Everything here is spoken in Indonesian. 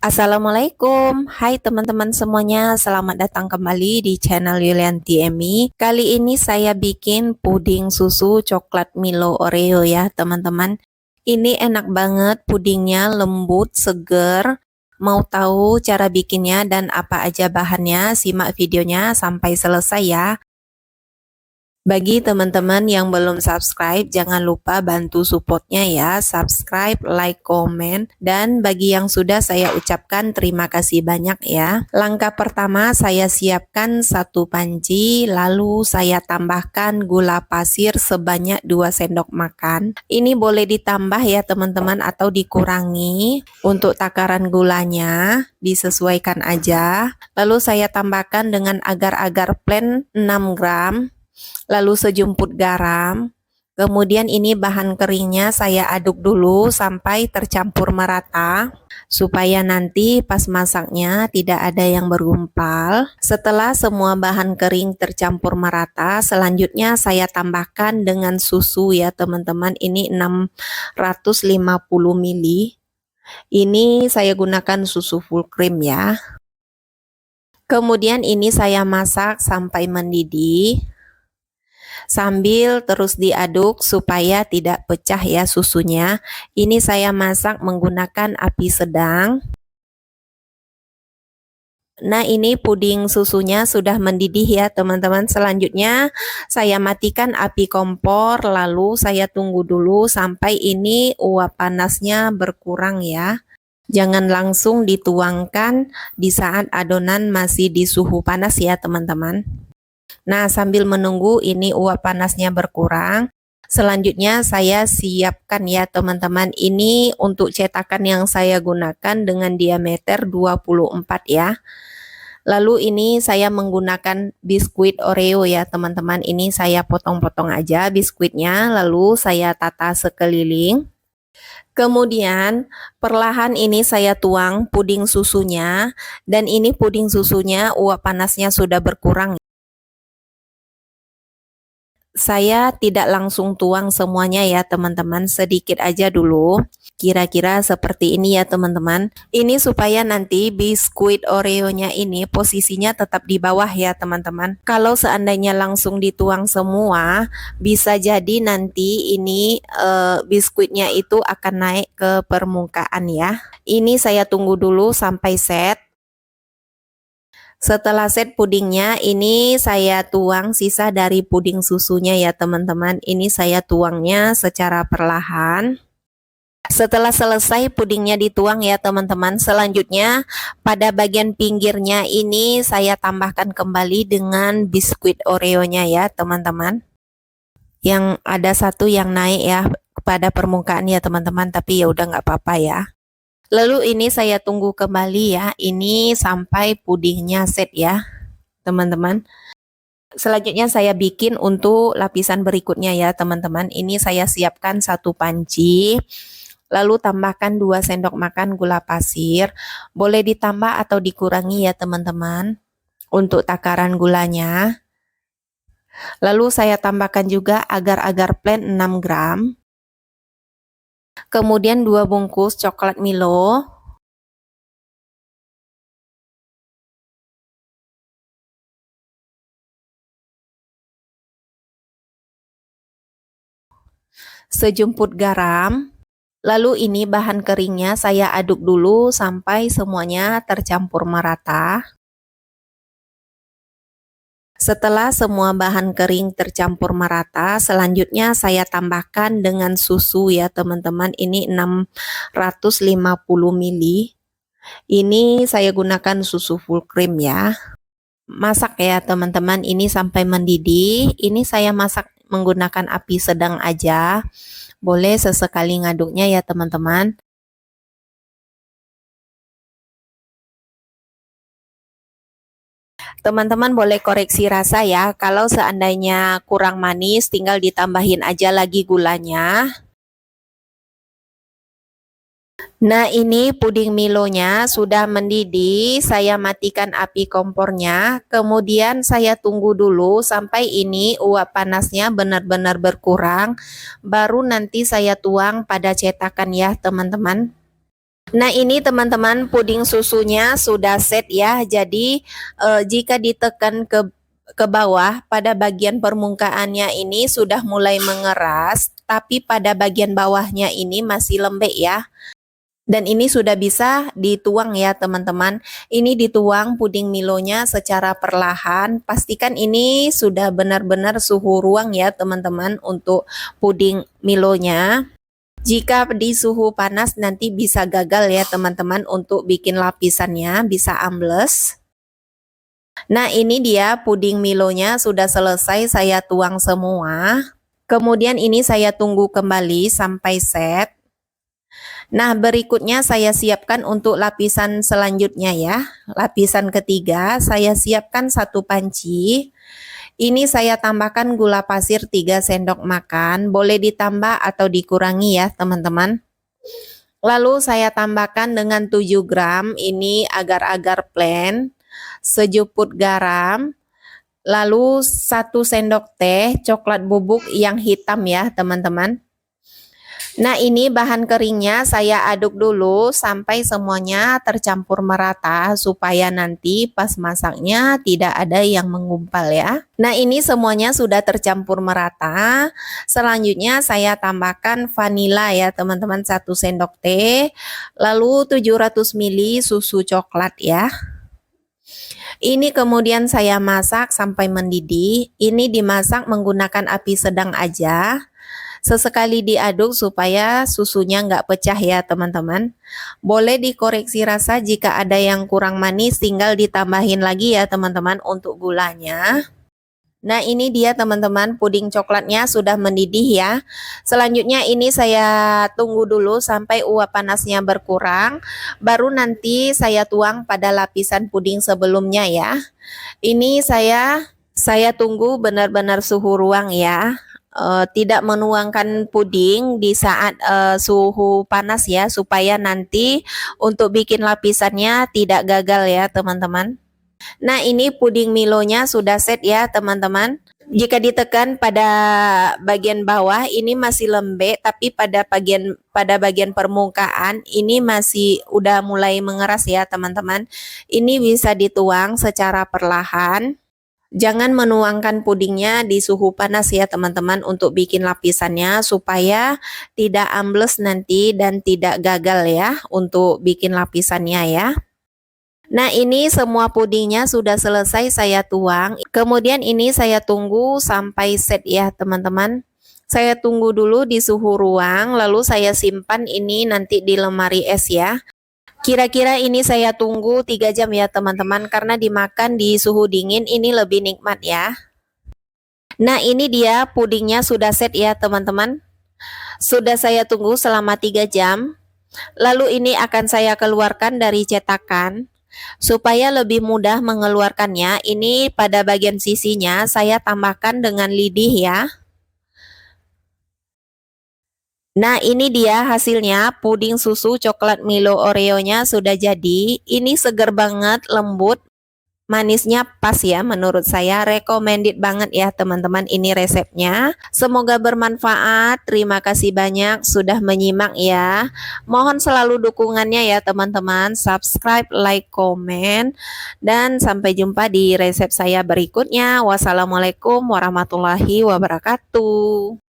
Assalamualaikum, hai teman-teman semuanya, selamat datang kembali di channel Yulianti Emi. Kali ini saya bikin puding susu coklat Milo Oreo ya teman-teman. Ini enak banget, pudingnya lembut, seger. Mau tahu cara bikinnya dan apa aja bahannya? Simak videonya sampai selesai ya. Bagi teman-teman yang belum subscribe, jangan lupa bantu supportnya ya, subscribe, like, komen, dan bagi yang sudah saya ucapkan terima kasih banyak ya. Langkah pertama saya siapkan satu panci, lalu saya tambahkan gula pasir sebanyak 2 sendok makan. Ini boleh ditambah ya teman-teman atau dikurangi. Untuk takaran gulanya disesuaikan aja. Lalu saya tambahkan dengan agar-agar plain 6 gram. Lalu sejumput garam. Kemudian ini bahan keringnya saya aduk dulu sampai tercampur merata supaya nanti pas masaknya tidak ada yang bergumpal. Setelah semua bahan kering tercampur merata, selanjutnya saya tambahkan dengan susu ya teman-teman. Ini 650 ml. Ini saya gunakan susu full cream ya. Kemudian ini saya masak sampai mendidih. Sambil terus diaduk supaya tidak pecah ya susunya. Ini saya masak menggunakan api sedang. Nah, ini puding susunya sudah mendidih ya teman-teman. Selanjutnya saya matikan api kompor, lalu saya tunggu dulu sampai ini uap panasnya berkurang ya. Jangan langsung dituangkan di saat adonan masih di suhu panas ya teman-teman. Nah, sambil menunggu ini uap panasnya berkurang, selanjutnya saya siapkan ya teman-teman. Ini untuk cetakan yang saya gunakan dengan diameter 24 ya. Lalu ini saya menggunakan biskuit Oreo ya teman-teman. Ini saya potong-potong aja biskuitnya, lalu saya tata sekeliling. Kemudian perlahan ini saya tuang puding susunya, dan ini puding susunya uap panasnya sudah berkurang. Saya tidak langsung tuang semuanya ya teman-teman, sedikit aja dulu. Kira-kira seperti ini ya teman-teman. Ini supaya nanti biskuit Oreo-nya ini posisinya tetap di bawah ya teman-teman. Kalau seandainya langsung dituang semua, bisa jadi nanti ini biskuitnya itu akan naik ke permukaan ya. Ini saya tunggu dulu sampai set. Setelah set pudingnya, ini saya tuang sisa dari puding susunya ya teman-teman. Ini saya tuangnya secara perlahan. Setelah selesai pudingnya dituang ya teman-teman, selanjutnya pada bagian pinggirnya ini saya tambahkan kembali dengan biskuit Oreo-nya ya teman-teman. Yang ada satu yang naik ya pada permukaan ya teman-teman, tapi ya udah nggak apa-apa ya. Lalu ini saya tunggu kembali ya, ini sampai pudingnya set ya teman-teman. Selanjutnya saya bikin untuk lapisan berikutnya ya teman-teman. Ini saya siapkan satu panci, lalu tambahkan 2 sendok makan gula pasir. Boleh ditambah atau dikurangi ya teman-teman untuk takaran gulanya. Lalu saya tambahkan juga agar-agar plain 6 gram. Kemudian 2 bungkus coklat Milo. Sejumput garam. Lalu ini bahan keringnya saya aduk dulu sampai semuanya tercampur merata. Setelah semua bahan kering tercampur merata, selanjutnya saya tambahkan dengan susu ya teman-teman. Ini 650 ml. Ini saya gunakan susu full cream ya. Masak ya teman-teman, ini sampai mendidih. Ini saya masak menggunakan api sedang aja. Boleh sesekali ngaduknya ya teman-teman. Teman-teman boleh koreksi rasa ya. Kalau seandainya kurang manis, tinggal ditambahin aja lagi gulanya. Nah, ini puding Milonya sudah mendidih. Saya matikan api kompornya. Kemudian saya tunggu dulu sampai ini uap panasnya benar-benar berkurang. Baru nanti saya tuang pada cetakan ya, teman-teman. Nah, ini teman-teman puding susunya sudah set ya. Jadi jika ditekan ke bawah pada bagian permukaannya ini sudah mulai mengeras, tapi pada bagian bawahnya ini masih lembek ya. Dan ini sudah bisa dituang ya teman-teman. Ini dituang puding Milonya secara perlahan. Pastikan ini sudah benar-benar suhu ruang ya teman-teman untuk puding Milonya. Jika di suhu panas nanti bisa gagal ya teman-teman untuk bikin lapisannya, bisa ambles. Nah, ini dia puding Milonya sudah selesai saya tuang semua. Kemudian ini saya tunggu kembali sampai set. Nah, berikutnya saya siapkan untuk lapisan selanjutnya ya. Lapisan ketiga, saya siapkan satu panci. Ini saya tambahkan gula pasir 3 sendok makan, boleh ditambah atau dikurangi ya teman-teman. Lalu saya tambahkan dengan 7 gram, ini agar-agar plain, sejuput garam, lalu 1 sendok teh coklat bubuk yang hitam ya teman-teman. Nah, ini bahan keringnya saya aduk dulu sampai semuanya tercampur merata supaya nanti pas masaknya tidak ada yang menggumpal ya. Nah, ini semuanya sudah tercampur merata. Selanjutnya saya tambahkan vanila ya teman-teman, 1 sendok teh. Lalu 700 ml susu coklat ya. Ini kemudian saya masak sampai mendidih. Ini dimasak menggunakan api sedang aja. Sesekali diaduk supaya susunya nggak pecah ya teman-teman. Boleh dikoreksi rasa jika ada yang kurang manis, tinggal ditambahin lagi ya teman-teman untuk gulanya. Nah, ini dia teman-teman, puding coklatnya sudah mendidih ya. Selanjutnya ini saya tunggu dulu sampai uap panasnya berkurang, baru nanti saya tuang pada lapisan puding sebelumnya ya. Ini saya tunggu benar-benar suhu ruang ya. Tidak menuangkan puding di saat suhu panas ya, supaya nanti untuk bikin lapisannya tidak gagal ya teman-teman. Nah, ini puding Milonya sudah set ya teman-teman. Jika ditekan pada bagian bawah ini masih lembek, tapi pada bagian permukaan ini masih udah mulai mengeras ya teman-teman. Ini bisa dituang secara perlahan. Jangan menuangkan pudingnya di suhu panas ya teman-teman untuk bikin lapisannya supaya tidak ambles nanti dan tidak gagal ya untuk bikin lapisannya ya. Nah, ini semua pudingnya sudah selesai saya tuang. Kemudian ini saya tunggu sampai set ya teman-teman. Saya tunggu dulu di suhu ruang, lalu saya simpan ini nanti di lemari es ya. Kira-kira ini saya tunggu 3 jam ya teman-teman, karena dimakan di suhu dingin ini lebih nikmat ya. Nah, ini dia pudingnya sudah set ya teman-teman. Sudah saya tunggu selama 3 jam. Lalu ini akan saya keluarkan dari cetakan. Supaya lebih mudah mengeluarkannya, ini pada bagian sisinya saya tambahkan dengan lidih ya. Nah, ini dia hasilnya, puding susu coklat Milo Oreo-nya sudah jadi. Ini seger banget, lembut, manisnya pas ya menurut saya. Recommended banget ya teman-teman ini resepnya. Semoga bermanfaat. Terima kasih banyak sudah menyimak ya. Mohon selalu dukungannya ya teman-teman. Subscribe, like, komen. Dan sampai jumpa di resep saya berikutnya. Wassalamualaikum warahmatullahi wabarakatuh.